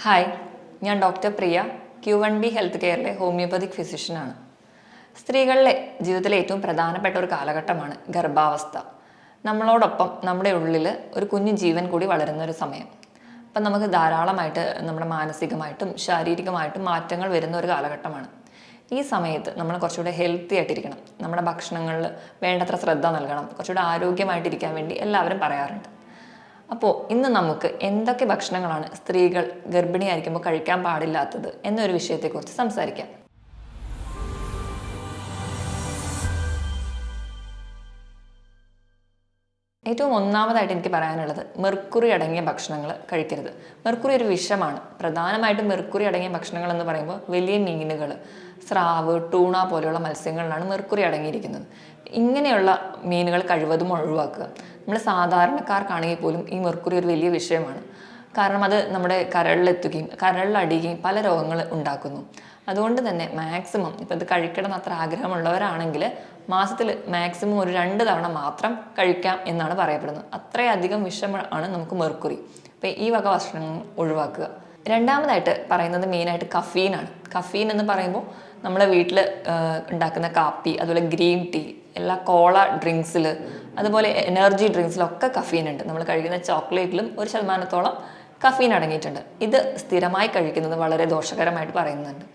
Hi, ഞാൻ doctor പ്രിയ Q1B health കെയറിലെ homoeopathic ഫിസിഷ്യനാണ്. സ്ത്രീകളിലെ ജീവിതത്തിലെ ഏറ്റവും പ്രധാനപ്പെട്ട ഒരു കാലഘട്ടമാണ് ഗർഭാവസ്ഥ. നമ്മളോടൊപ്പം നമ്മുടെ ഉള്ളിൽ ഒരു കുഞ്ഞു ജീവൻ കൂടി വളരുന്ന ഒരു സമയം. അപ്പം നമുക്ക് ധാരാളമായിട്ട് നമ്മുടെ മാനസികമായിട്ടും ശാരീരികമായിട്ടും മാറ്റങ്ങൾ വരുന്ന ഒരു കാലഘട്ടമാണ്. ഈ സമയത്ത് നമ്മൾ കുറച്ചുകൂടെ ഹെൽത്തി ആയിട്ടിരിക്കണം. നമ്മുടെ ഭക്ഷണങ്ങളിൽ വേണ്ടത്ര ശ്രദ്ധ നൽകണം. കുറച്ചുകൂടെ ആരോഗ്യമായിട്ടിരിക്കാൻ വേണ്ടി എല്ലാവരും പറയാറുണ്ട്. അപ്പോൾ ഇന്ന് നമുക്ക് എന്തൊക്കെ ഭക്ഷണങ്ങളാണ് സ്ത്രീകൾ ഗർഭിണിയായിരിക്കുമ്പോൾ കഴിക്കാൻ പാടില്ലാത്തത് എന്നൊരു വിഷയത്തെക്കുറിച്ച് സംസാരിക്കാം. ഏറ്റവും ഒന്നാമതായിട്ട് എനിക്ക് പറയാനുള്ളത് മെർക്കുറി അടങ്ങിയ ഭക്ഷണങ്ങൾ കഴിക്കരുത്. മെർക്കുറി ഒരു വിഷമാണ്. പ്രധാനമായിട്ടും മെർക്കുറി അടങ്ങിയ ഭക്ഷണങ്ങൾ എന്ന് പറയുമ്പോൾ വലിയ മീനുകൾ, സ്രാവ്, ടൂണ പോലെയുള്ള മത്സ്യങ്ങളിലാണ് മെർക്കുറി അടങ്ങിയിരിക്കുന്നത്. ഇങ്ങനെയുള്ള മീനുകൾ കഴിവതും ഒഴിവാക്കുക. നമ്മൾ സാധാരണക്കാർക്കാണെങ്കിൽ പോലും ഈ മെർക്കുറി ഒരു വലിയ വിഷയമാണ്. കാരണം അത് നമ്മുടെ കരളിലെത്തുകയും കരളിലടിയുകയും പല രോഗങ്ങൾ ഉണ്ടാക്കുന്നു. അതുകൊണ്ട് തന്നെ മാക്സിമം ഇപ്പോൾ ഇത് കഴിക്കണം അത്ര ആഗ്രഹമുള്ളവരാണെങ്കിൽ മാസത്തിൽ മാക്സിമം ഒരു 2 തവണ മാത്രം കഴിക്കാം എന്നാണ് പറയപ്പെടുന്നത്. അത്രയധികം വിഷമാണ് നമുക്ക് മെർക്കുറി. അപ്പോൾ ഈ വക ഭക്ഷണങ്ങൾ ഒഴിവാക്കുക. രണ്ടാമതായിട്ട് പറയുന്നത് മെയിനായിട്ട് കഫീനാണ്. കഫീൻ എന്ന് പറയുമ്പോൾ നമ്മളെ വീട്ടിൽ ഉണ്ടാക്കുന്ന കാപ്പി, അതുപോലെ ഗ്രീൻ ടീ, എല്ലാ കോള ഡ്രിങ്ക്സിൽ, അതുപോലെ എനർജി ഡ്രിങ്ക്സിലൊക്കെ കഫീൻ ഉണ്ട്. നമ്മൾ കഴിക്കുന്ന ചോക്ലേറ്റിലും 1% കഫീൻ അടങ്ങിയിട്ടുണ്ട്. ഇത് സ്ഥിരമായി കഴിക്കുന്നത് വളരെ ദോഷകരമായിട്ട് പറയുന്നുണ്ട്.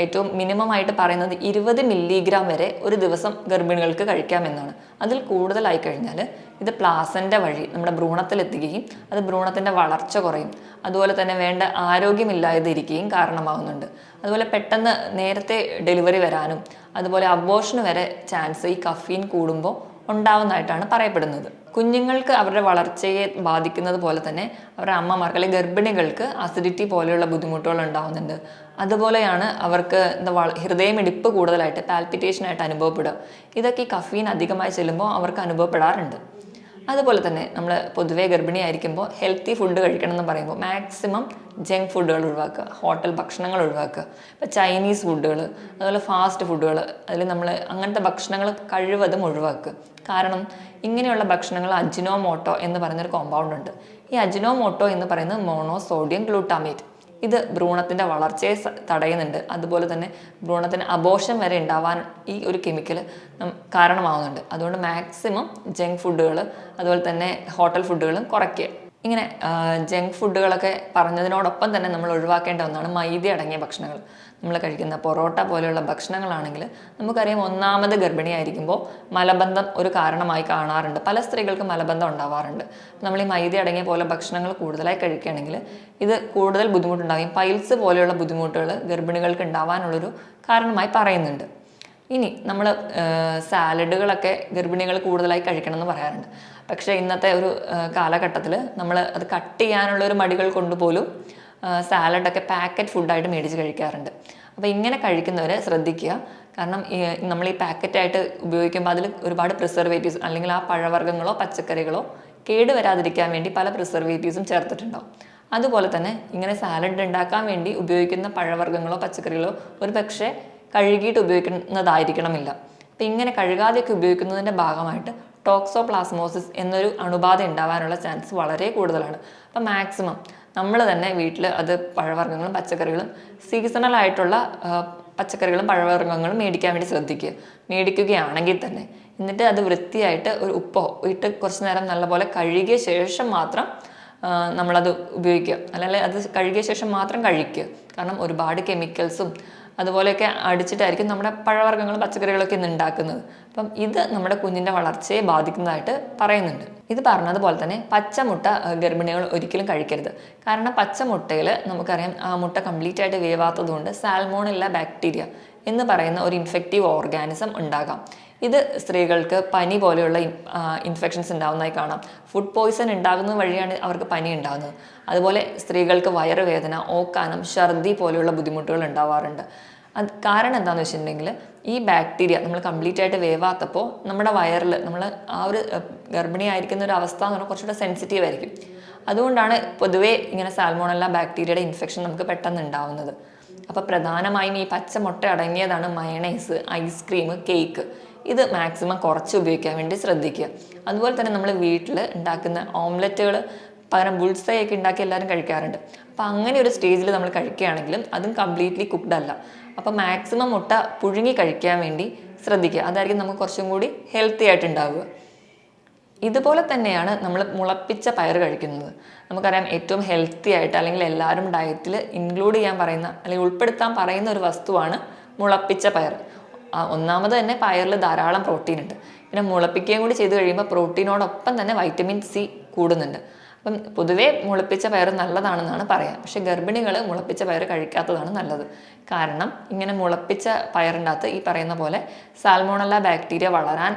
ഏറ്റവും മിനിമം ആയിട്ട് പറയുന്നത് 20 മില്ലിഗ്രാം വരെ ഒരു ദിവസം ഗർഭിണികൾക്ക് കഴിക്കാമെന്നാണ്. അതിൽ കൂടുതലായി കഴിഞ്ഞാൽ ഇത് പ്ലാസൻ്റ വഴി നമ്മുടെ ഭ്രൂണത്തിലെത്തുകയും അത് ഭ്രൂണത്തിൻ്റെ വളർച്ച കുറയും. അതുപോലെ തന്നെ വേണ്ട ആരോഗ്യമില്ലാതെ ഇരിക്കുകയും കാരണമാകുന്നുണ്ട്. അതുപോലെ പെട്ടെന്ന് നേരത്തെ ഡെലിവറി വരാനും അതുപോലെ അബോർഷന് വരെ ചാൻസ് ഈ കഫീൻ കൂടുമ്പോൾ ഉണ്ടാവുന്നതായിട്ടാണ് പറയപ്പെടുന്നത്. കുഞ്ഞുങ്ങൾക്ക് അവരുടെ വളർച്ചയെ ബാധിക്കുന്നത് പോലെ തന്നെ അവരുടെ അമ്മമാർക്ക് അല്ലെങ്കിൽ ഗർഭിണികൾക്ക് അസിഡിറ്റി പോലെയുള്ള ബുദ്ധിമുട്ടുകൾ ഉണ്ടാവുന്നുണ്ട്. അതുപോലെയാണ് അവർക്ക് ഹൃദയമിടിപ്പ് കൂടുതലായിട്ട് പാൽപിറ്റേഷനായിട്ട് അനുഭവപ്പെടുക. ഇതൊക്കെ ഈ കഫീൻ അധികമായി ചെല്ലുമ്പോൾ അവർക്ക് അനുഭവപ്പെടാറുണ്ട്. അതുപോലെ തന്നെ നമ്മൾ പൊതുവേ ഗർഭിണിയായിരിക്കുമ്പോൾ ഹെൽത്തി ഫുഡ് കഴിക്കണം എന്ന് പറയുമ്പോൾ മാക്സിമം ജങ്ക് ഫുഡുകൾ ഒഴിവാക്കുക, ഹോട്ടൽ ഭക്ഷണങ്ങൾ ഒഴിവാക്കുക. ഇപ്പോൾ ചൈനീസ് ഫുഡുകൾ, അതുപോലെ ഫാസ്റ്റ് ഫുഡുകൾ, അതിൽ നമ്മൾ അങ്ങനത്തെ ഭക്ഷണങ്ങൾ കഴിവതും ഒഴിവാക്കുക. കാരണം ഇങ്ങനെയുള്ള ഭക്ഷണങ്ങൾ അജിനോമോട്ടോ എന്ന് പറയുന്നൊരു കോമ്പൗണ്ട് ഉണ്ട്. ഈ അജിനോമോട്ടോ എന്ന് പറയുന്നത് മോണോസോഡിയം ഗ്ലൂട്ടാമേറ്റ്. ഇത് ഭ്രൂണത്തിൻ്റെ വളർച്ചയെ തടയുന്നുണ്ട്. അതുപോലെ തന്നെ ഭ്രൂണത്തിന് അബോർഷൻ വരെ ഉണ്ടാവാൻ ഈ ഒരു കെമിക്കൽ കാരണമാവുന്നുണ്ട്. അതുകൊണ്ട് മാക്സിമം ജങ്ക് ഫുഡുകൾ അതുപോലെ തന്നെ ഹോട്ടൽ ഫുഡുകളും കുറയ്ക്കുക. ഇങ്ങനെ ജങ്ക് ഫുഡുകളൊക്കെ പറഞ്ഞതിനോടൊപ്പം തന്നെ നമ്മൾ ഒഴിവാക്കേണ്ട ഒന്നാണ് മൈദ അടങ്ങിയ ഭക്ഷണങ്ങൾ. നമ്മൾ കഴിക്കുന്ന പൊറോട്ട പോലെയുള്ള ഭക്ഷണങ്ങളാണെങ്കിൽ നമുക്കറിയാം, ഒന്നാമത് ഗർഭിണിയായിരിക്കുമ്പോൾ മലബന്ധം ഒരു കാരണമായി കാണാറുണ്ട്. പല സ്ത്രീകൾക്ക് മലബന്ധം ഉണ്ടാവാറുണ്ട്. നമ്മൾ ഈ മൈദ അടങ്ങിയ പോലെ ഭക്ഷണങ്ങൾ കൂടുതലായി കഴിക്കുകയാണെങ്കിൽ ഇത് കൂടുതൽ ബുദ്ധിമുട്ടുണ്ടാകും. പൈൽസ് പോലെയുള്ള ബുദ്ധിമുട്ടുകൾ ഗർഭിണികൾക്ക് ഉണ്ടാവാനുള്ളൊരു കാരണമായി പറയുന്നുണ്ട്. ഇനി നമ്മൾ സാലഡുകളൊക്കെ ഗർഭിണികൾ കൂടുതലായി കഴിക്കണം എന്ന് പറയാറുണ്ട്. പക്ഷേ ഇന്നത്തെ ഒരു കാലഘട്ടത്തിൽ നമ്മൾ അത് കട്ട് ചെയ്യാനുള്ള ഒരു മടികൾ കൊണ്ടുപോലും സാലഡൊക്കെ പാക്കറ്റ് ഫുഡായിട്ട് മേടിച്ച് കഴിക്കാറുണ്ട്. അപ്പോൾ ഇങ്ങനെ കഴിക്കുന്നവർ ശ്രദ്ധിക്കുക. കാരണം നമ്മൾ ഈ പാക്കറ്റായിട്ട് ഉപയോഗിക്കുമ്പോൾ അതിൽ ഒരുപാട് പ്രിസർവേറ്റീവ്സ് അല്ലെങ്കിൽ ആ പഴവർഗ്ഗങ്ങളോ പച്ചക്കറികളോ കേടുവരാതിരിക്കാൻ വേണ്ടി പല പ്രിസർവേറ്റീവ്സും ചേർത്തിട്ടുണ്ടാവും. അതുപോലെ തന്നെ ഇങ്ങനെ സാലഡ് ഉണ്ടാക്കാൻ വേണ്ടി ഉപയോഗിക്കുന്ന പഴവർഗ്ഗങ്ങളോ പച്ചക്കറികളോ ഒരു പക്ഷേ കഴുകിയിട്ട് ഉപയോഗിക്കുന്നതായിരിക്കണമില്ല. അപ്പം ഇങ്ങനെ കഴുകാതെയൊക്കെ ഉപയോഗിക്കുന്നതിൻ്റെ ഭാഗമായിട്ട് ടോക്സോപ്ലാസ്മോസിസ് എന്നൊരു അണുബാധ ഉണ്ടാവാനുള്ള ചാൻസ് വളരെ കൂടുതലാണ്. അപ്പം മാക്സിമം നമ്മൾ തന്നെ വീട്ടിൽ അത് പഴവർഗ്ഗങ്ങളും പച്ചക്കറികളും സീസണൽ ആയിട്ടുള്ള പച്ചക്കറികളും പഴവർഗ്ഗങ്ങളും മേടിക്കാൻ വേണ്ടി ശ്രദ്ധിക്കുക. മേടിക്കുകയാണെങ്കിൽ തന്നെ എന്നിട്ട് അത് വൃത്തിയായിട്ട് ഒരു ഉപ്പോ ഇട്ട് കുറച്ച് നേരം നല്ലപോലെ കഴുകിയ ശേഷം മാത്രം നമ്മളത് ഉപയോഗിക്കുക. അല്ലെങ്കിൽ അത് കഴുകിയ ശേഷം മാത്രം കഴിക്കുക. കാരണം ഒരുപാട് കെമിക്കൽസും അതുപോലെയൊക്കെ അടിച്ചിട്ടായിരിക്കും നമ്മുടെ പഴവർഗ്ഗങ്ങളും പച്ചക്കറികളൊക്കെ ഇന്ന് ഉണ്ടാക്കുന്നത്. അപ്പം ഇത് നമ്മുടെ കുഞ്ഞിൻ്റെ വളർച്ചയെ ബാധിക്കുന്നതായിട്ട് പറയുന്നുണ്ട്. ഇത് പറഞ്ഞതുപോലെ തന്നെ പച്ചമുട്ട ഗർഭിണികൾ ഒരിക്കലും കഴിക്കരുത്. കാരണം പച്ചമുട്ടയിൽ നമുക്കറിയാം ആ മുട്ട കംപ്ലീറ്റ് ആയിട്ട് വേവാത്തത് കൊണ്ട് സാൽമോണെല്ല ബാക്ടീരിയ എന്ന് പറയുന്ന ഒരു ഇൻഫെക്റ്റീവ് ഓർഗാനിസം ഉണ്ടാകാം. ഇത് സ്ത്രീകൾക്ക് പനി പോലെയുള്ള ഇൻഫെക്ഷൻസ് ഉണ്ടാകുന്നതായി കാണാം. ഫുഡ് പോയ്സൺ ഉണ്ടാകുന്നത് വഴിയാണ് അവർക്ക് പനി ഉണ്ടാകുന്നത്. അതുപോലെ സ്ത്രീകൾക്ക് വയറുവേദന, ഓക്കാനം, ഛർദി പോലെയുള്ള ബുദ്ധിമുട്ടുകൾ ഉണ്ടാവാറുണ്ട്. അത് കാരണം എന്താണെന്ന് വെച്ചിട്ടുണ്ടെങ്കിൽ ഈ ബാക്ടീരിയ നമ്മൾ കംപ്ലീറ്റ് ആയിട്ട് വേവാത്തപ്പോൾ നമ്മുടെ വയറിൽ നമ്മൾ ആ ഒരു ഗർഭിണിയായിരിക്കുന്ന ഒരു അവസ്ഥ എന്ന് പറഞ്ഞാൽ കുറച്ചുകൂടെ സെൻസിറ്റീവ് ആയിരിക്കും. അതുകൊണ്ടാണ് പൊതുവേ ഇങ്ങനെ സാൽമോണല്ല ബാക്ടീരിയയുടെ ഇൻഫെക്ഷൻ നമുക്ക് പെട്ടെന്ന് ഉണ്ടാവുന്നത്. അപ്പോൾ പ്രധാനമായും ഈ പച്ചമുട്ട അടങ്ങിയതാണ് മയണൈസ്, ഐസ്ക്രീം, കേക്ക്. ഇത് മാക്സിമം കുറച്ച് ഉപയോഗിക്കാൻ വേണ്ടി ശ്രദ്ധിക്കുക. അതുപോലെ തന്നെ നമ്മൾ വീട്ടിൽ ഉണ്ടാക്കുന്ന ഓംലെറ്റുകൾ പകരം ബുൾസൈ ഒക്കെ ഉണ്ടാക്കി എല്ലാവരും കഴിക്കാറുണ്ട്. അപ്പം അങ്ങനെ ഒരു സ്റ്റേജിൽ നമ്മൾ കഴിക്കുകയാണെങ്കിലും അതും കംപ്ലീറ്റ്ലി കുക്ക്ഡ് അല്ല. അപ്പം മാക്സിമം മുട്ട പുഴുങ്ങി കഴിക്കാൻ വേണ്ടി ശ്രദ്ധിക്കുക. അതായിരിക്കും നമുക്ക് കുറച്ചും കൂടി ഹെൽത്തി ആയിട്ടുണ്ടാവുക. ഇതുപോലെ തന്നെയാണ് നമ്മൾ മുളപ്പിച്ച പയർ കഴിക്കുന്നത്. നമുക്കറിയാം ഏറ്റവും ഹെൽത്തി ആയിട്ട് അല്ലെങ്കിൽ എല്ലാവരും ഡയറ്റിൽ ഇൻക്ലൂഡ് ചെയ്യാൻ പറയുന്ന അല്ലെങ്കിൽ ഉൾപ്പെടുത്താൻ പറയുന്ന ഒരു വസ്തുവാണ് മുളപ്പിച്ച പയർ. ഒന്നാമത് തന്നെ പയറിൽ ധാരാളം പ്രോട്ടീൻ ഉണ്ട്. പിന്നെ മുളപ്പിക്കുകയും കൂടി ചെയ്ത് കഴിയുമ്പോൾ പ്രോട്ടീനോടൊപ്പം തന്നെ വൈറ്റമിൻ സി കൂടുന്നുണ്ട്. അപ്പം പൊതുവേ മുളപ്പിച്ച പയർ നല്ലതാണെന്നാണ് പറയാം. പക്ഷെ ഗർഭിണികൾ മുളപ്പിച്ച പയർ കഴിക്കാത്തതാണ് നല്ലത്. കാരണം ഇങ്ങനെ മുളപ്പിച്ച പയറിൻ്റെ അകത്ത് ഈ പറയുന്ന പോലെ സാൽമോണല്ല ബാക്ടീരിയ വളരാൻ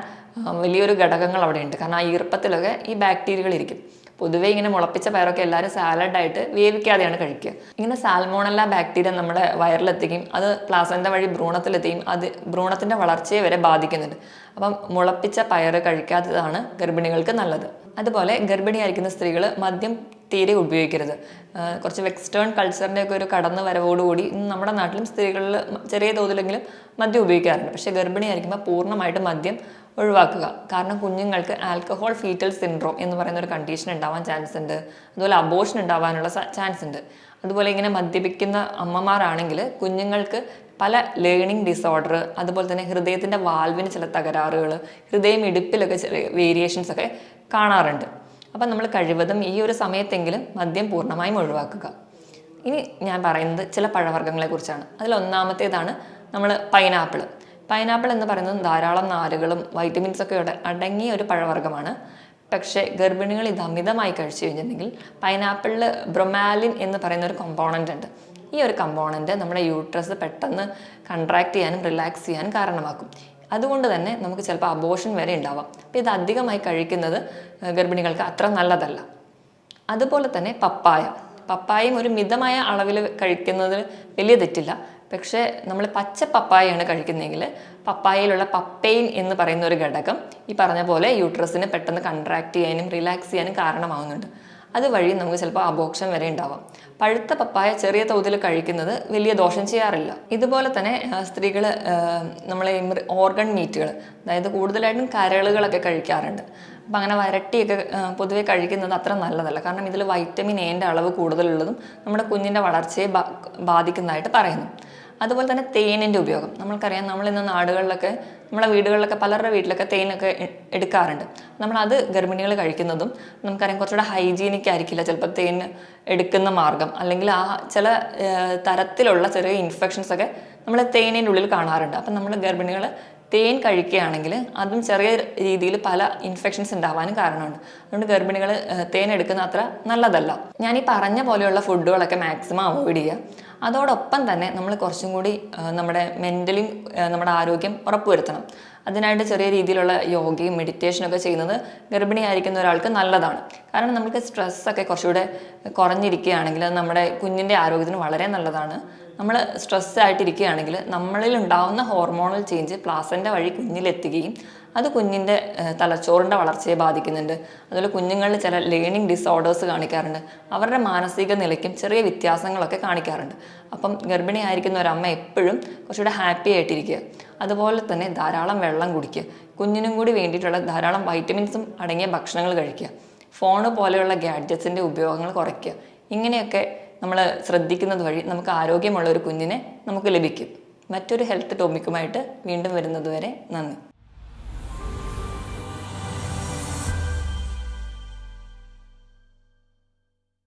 വലിയൊരു ഘടകങ്ങൾ അവിടെ ഉണ്ട്. കാരണം ആ ഈർപ്പത്തിലൊക്കെ ഈ ബാക്ടീരിയകൾ ഇരിക്കും. പൊതുവേ ഇങ്ങനെ മുളപ്പിച്ച പയറൊക്കെ എല്ലാവരും സാലഡായിട്ട് വേവിക്കാതെയാണ് കഴിക്കുക. ഇങ്ങനെ സാൽമോണല്ല ബാക്ടീരിയ നമ്മുടെ വയറിലെത്തുകയും അത് പ്ലാസൻ്റ വഴി ഭ്രൂണത്തിലെത്തുകയും അത് ഭ്രൂണത്തിൻ്റെ വളർച്ചയെ വരെ ബാധിക്കുന്നുണ്ട്. അപ്പം മുളപ്പിച്ച പയർ കഴിക്കാത്തതാണ് ഗർഭിണികൾക്ക് നല്ലത്. അതുപോലെ ഗർഭിണിയായിരിക്കുന്ന സ്ത്രീകൾ മദ്യം തീരെ ഉപയോഗിക്കരുത്. കുറച്ച് വെസ്റ്റേൺ കൾച്ചറിൻ്റെ ഒക്കെ ഒരു കടന്നു വരവോടുകൂടി നമ്മുടെ നാട്ടിലും സ്ത്രീകളിൽ ചെറിയ തോതിലെങ്കിലും മദ്യം ഉപയോഗിക്കാറുണ്ട്. പക്ഷേ ഗർഭിണിയായിരിക്കുമ്പോൾ പൂർണ്ണമായിട്ട് മദ്യം ഒഴിവാക്കുക. കാരണം കുഞ്ഞുങ്ങൾക്ക് ആൽക്കഹോൾ ഫീറ്റൽ സിൻഡ്രോം എന്ന് പറയുന്ന ഒരു കണ്ടീഷൻ ഉണ്ടാവാൻ ചാൻസ് ഉണ്ട്. അതുപോലെ അബോർഷൻ ഉണ്ടാവാനുള്ള ചാൻസ് ഉണ്ട്. അതുപോലെ ഇങ്ങനെ മദ്യപിക്കുന്ന അമ്മമാരാണെങ്കിൽ കുഞ്ഞുങ്ങൾക്ക് പല ലേണിംഗ് ഡിസോർഡർ, അതുപോലെ തന്നെ ഹൃദയത്തിൻ്റെ വാൽവിന് ചില തകരാറുകൾ, ഹൃദയമിടിപ്പിലൊക്കെ ചെറിയ വേരിയേഷൻസ് ഒക്കെ കാണാറുണ്ട്. അപ്പം നമ്മൾ കഴിവതും ഈ ഒരു സമയത്തെങ്കിലും മദ്യം പൂർണ്ണമായും ഒഴിവാക്കുക. ഇനി ഞാൻ പറയുന്നത് ചില പഴവർഗ്ഗങ്ങളെ കുറിച്ചാണ്. അതിലൊന്നാമത്തേതാണ് നമ്മൾ പൈനാപ്പിൾ. പൈനാപ്പിൾ എന്ന് പറയുന്നത് ധാരാളം നാരുകളും വൈറ്റമിൻസൊക്കെ അടങ്ങിയ ഒരു പഴവർഗ്ഗമാണ്. പക്ഷേ ഗർഭിണികൾ ഇത് അമിതമായി കഴിച്ചു കഴിഞ്ഞിട്ടുണ്ടെങ്കിൽ പൈനാപ്പിളിൽ ബ്രൊമാലിൻ എന്ന് പറയുന്ന ഒരു കമ്പോണൻ്റ് ഉണ്ട്. ഈ ഒരു കമ്പോണൻ്റ് നമ്മുടെ യൂട്രസ് പെട്ടെന്ന് കൺട്രാക്ട് ചെയ്യാനും റിലാക്സ് ചെയ്യാനും കാരണമാക്കും. അതുകൊണ്ട് തന്നെ നമുക്ക് ചിലപ്പോൾ അബോർഷൻ വരെ ഉണ്ടാവാം. അപ്പോൾ ഇത് അധികമായി കഴിക്കുന്നത് ഗർഭിണികൾക്ക് അത്ര നല്ലതല്ല. അതുപോലെ തന്നെ പപ്പായയും ഒരു മിതമായ അളവിൽ കഴിക്കുന്നത് വലിയ തെറ്റില്ല. പക്ഷേ നമ്മൾ പച്ച പപ്പായയാണ് കഴിക്കുന്നതെങ്കിൽ പപ്പായയിലുള്ള പപ്പൈൻ എന്ന് പറയുന്ന ഒരു ഘടകം ഈ പറഞ്ഞ പോലെ യൂട്രസിനെ പെട്ടെന്ന് കൺട്രാക്ട് ചെയ്യാനും റിലാക്സ് ചെയ്യാനും കാരണമാകുന്നുണ്ട്. അതുവഴി നമുക്ക് ചിലപ്പോൾ അബോർഷൻ വരെ ഉണ്ടാവാം. പഴുത്ത പപ്പായ ചെറിയ തോതിൽ കഴിക്കുന്നത് വലിയ ദോഷം ചെയ്യാറില്ല. ഇതുപോലെ തന്നെ സ്ത്രീകൾ നമ്മളെ ഓർഗൺ മീറ്റുകൾ, അതായത് കൂടുതലായിട്ടും കരളുകളൊക്കെ കഴിക്കാറുണ്ട്. അപ്പം അങ്ങനെ വരട്ടിയൊക്കെ പൊതുവെ കഴിക്കുന്നത് അത്ര നല്ലതല്ല. കാരണം ഇതിൽ വൈറ്റമിൻ എയുടെ അളവ് കൂടുതലുള്ളതും നമ്മുടെ കുഞ്ഞിൻ്റെ വളർച്ചയെ ബാധിക്കുന്നതായിട്ട് പറയുന്നു. അതുപോലെ തന്നെ തേനിൻ്റെ ഉപയോഗം നമ്മൾക്കറിയാം. നമ്മളിന്ന് നാടുകളിലൊക്കെ നമ്മളെ വീടുകളിലൊക്കെ പലരുടെ വീട്ടിലൊക്കെ തേനൊക്കെ എടുക്കാറുണ്ട്. നമ്മളത് ഗർഭിണികൾ കഴിക്കുന്നതും നമുക്കറിയാം കുറച്ചുകൂടെ ഹൈജീനിക് ആയിരിക്കില്ല ചിലപ്പോൾ തേൻ എടുക്കുന്ന മാർഗം. അല്ലെങ്കിൽ ആ ചില തരത്തിലുള്ള ചെറിയ ഇൻഫെക്ഷൻസ് ഒക്കെ നമ്മൾ തേനിൻ്റെ ഉള്ളിൽ കാണാറുണ്ട്. അപ്പം നമ്മൾ ഗർഭിണികൾ തേൻ കഴിക്കുകയാണെങ്കിൽ അതും ചെറിയ രീതിയിൽ പല ഇൻഫെക്ഷൻസ് ഉണ്ടാവാനും കാരണമുണ്ട്. അതുകൊണ്ട് ഗർഭിണികൾ തേൻ എടുക്കുന്ന അത്ര നല്ലതല്ല. ഞാൻ ഈ പറഞ്ഞ പോലെയുള്ള ഫുഡുകളൊക്കെ മാക്സിമം അവോയ്ഡ് ചെയ്യുക. അതോടൊപ്പം തന്നെ നമ്മൾ കുറച്ചും കൂടി നമ്മുടെ മെൻ്റലി നമ്മുടെ ആരോഗ്യം ഉറപ്പുവരുത്തണം. അതിനായിട്ട് ചെറിയ രീതിയിലുള്ള യോഗയും മെഡിറ്റേഷനൊക്കെ ചെയ്യുന്നത് ഗർഭിണിയായിരിക്കുന്ന ഒരാൾക്ക് നല്ലതാണ്. കാരണം നമുക്ക് സ്ട്രെസ്സൊക്കെ കുറച്ചുകൂടെ കുറഞ്ഞിരിക്കുകയാണെങ്കിൽ നമ്മുടെ കുഞ്ഞിൻ്റെ ആരോഗ്യത്തിന് വളരെ നല്ലതാണ്. നമ്മൾ സ്ട്രെസ്സായിട്ടിരിക്കുകയാണെങ്കിൽ നമ്മളിൽ ഉണ്ടാകുന്ന ഹോർമോണൽ ചേഞ്ച് പ്ലാസൻ്റ വഴി കുഞ്ഞിലെത്തുകയും അത് കുഞ്ഞിൻ്റെ തലച്ചോറിൻ്റെ വളർച്ചയെ ബാധിക്കുന്നുണ്ട്. അതുപോലെ കുഞ്ഞുങ്ങളിൽ ചില ലേണിംഗ് ഡിസോർഡേഴ്സ് കാണിക്കാറുണ്ട്. അവരുടെ മാനസിക നിലയ്ക്കും ചെറിയ വ്യത്യാസങ്ങളൊക്കെ കാണിക്കാറുണ്ട്. അപ്പം ഗർഭിണിയായിരിക്കുന്ന ഒരമ്മ എപ്പോഴും കുറച്ചുകൂടെ ഹാപ്പി ആയിട്ടിരിക്കുക. അതുപോലെ തന്നെ ധാരാളം വെള്ളം കുടിക്കുക. കുഞ്ഞിനും കൂടി വേണ്ടിയിട്ടുള്ള ധാരാളം വൈറ്റമിൻസും അടങ്ങിയ ഭക്ഷണങ്ങൾ കഴിക്കുക. ഫോണ് പോലെയുള്ള ഗാഡ്ജറ്റ്സിൻ്റെ ഉപയോഗങ്ങൾ കുറയ്ക്കുക. ഇങ്ങനെയൊക്കെ നമ്മൾ ശ്രദ്ധിക്കുന്നത് വഴി നമുക്ക് ആരോഗ്യമുള്ള ഒരു കുഞ്ഞിനെ നമുക്ക് ലഭിക്കും. മറ്റൊരു ഹെൽത്ത് ടോപ്പിക്കുമായിട്ട് വീണ്ടും വരുന്നത് വരെ നന്ദി.